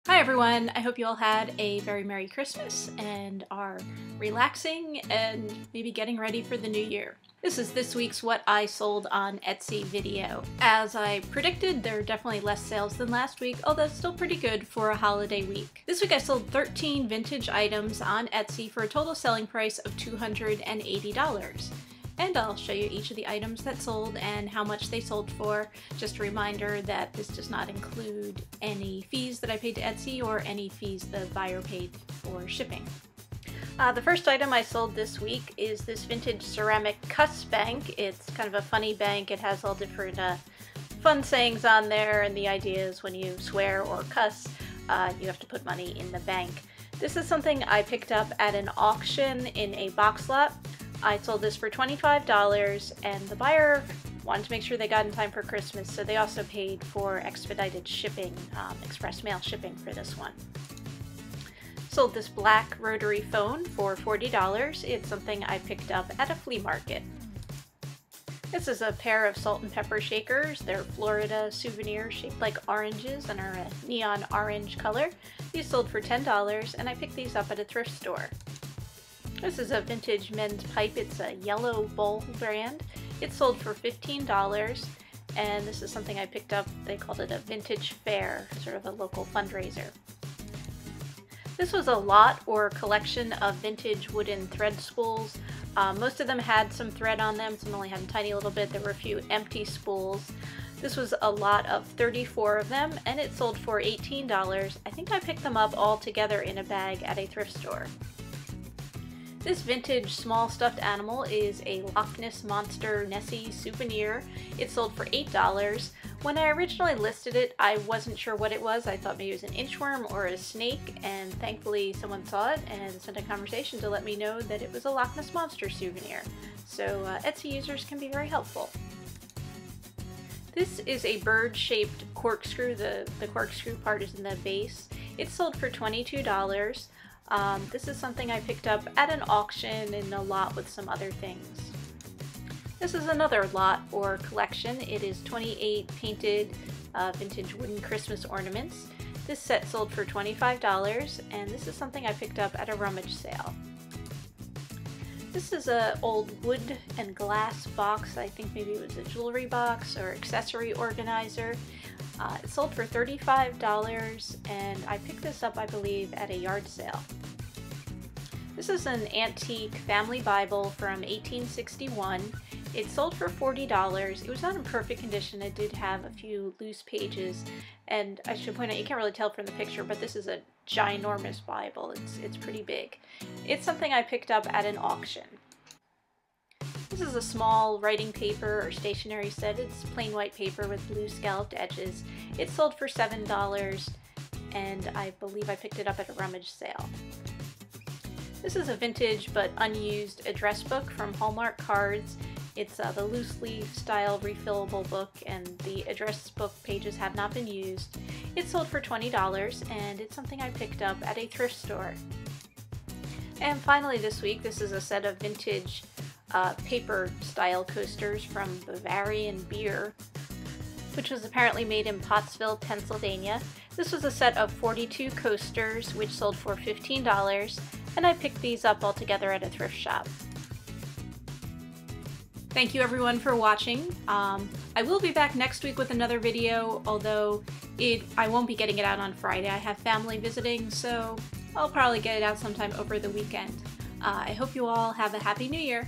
Hi everyone, I hope you all had a very Merry Christmas and are relaxing and maybe getting ready for the new year. This is this week's What I Sold on Etsy video. As I predicted, there are definitely less sales than last week, although still pretty good for a holiday week. This week I sold 13 vintage items on Etsy for a total selling price of $280. And I'll show you each of the items that sold and how much they sold for. Just a reminder that this does not include any fees that I paid to Etsy or any fees the buyer paid for shipping. The first item I sold this week is this vintage ceramic cuss bank. It's kind of a funny bank. It has all different fun sayings on there, and the idea is when you swear or cuss, you have to put money in the bank. This is something I picked up at an auction in a box lot. I sold this for $25, and the buyer wanted to make sure they got in time for Christmas, so they also paid for expedited shipping, express mail shipping for this one. Sold this black rotary phone for $40. It's something I picked up at a flea market. This is a pair of salt and pepper shakers. They're Florida souvenirs shaped like oranges and are a neon orange color. These sold for $10, and I picked these up at a thrift store. This is a vintage men's pipe. It's a Yellow Bowl brand. It sold for $15, and this is something I picked up. They called it a vintage fair, sort of a local fundraiser. This was a lot or collection of vintage wooden thread spools. Most of them had some thread on them, some only had a tiny little bit. There were a few empty spools. This was a lot of 34 of them, and it sold for $18. I think I picked them up all together in a bag at a thrift store. This vintage small stuffed animal is a Loch Ness Monster Nessie souvenir. It sold for $8. When I originally listed it, I wasn't sure what it was. I thought maybe it was an inchworm or a snake, and thankfully someone saw it and sent a conversation to let me know that it was a Loch Ness Monster souvenir. So Etsy users can be very helpful. This is a bird-shaped corkscrew. The corkscrew part is in the base. It sold for $22. This is something I picked up at an auction in a lot with some other things. This is another lot or collection. It is 28 painted vintage wooden Christmas ornaments. This set sold for $25, and this is something I picked up at a rummage sale. This is an old wood and glass box. I think maybe it was a jewelry box or accessory organizer. It sold for $35, and I picked this up, I believe, at a yard sale. This is an antique family Bible from 1861. It sold for $40. It was not in perfect condition. It did have a few loose pages, and I should point out, you can't really tell from the picture, but this is a ginormous Bible. It's pretty big. It's something I picked up at an auction. This is a small writing paper or stationery set. It's plain white paper with blue scalloped edges. It sold for $7, and I believe I picked it up at a rummage sale. This is a vintage but unused address book from Hallmark Cards. It's the loose leaf style refillable book, and the address book pages have not been used. It sold for $20, and it's something I picked up at a thrift store. And finally this week, this is a set of vintage paper style coasters from Bavarian Beer, which was apparently made in Pottsville, Pennsylvania. This was a set of 42 coasters, which sold for $15, and I picked these up all together at a thrift shop. Thank you everyone for watching. I will be back next week with another video, although I won't be getting it out on Friday. I have family visiting, so I'll probably get it out sometime over the weekend. I hope you all have a Happy New Year.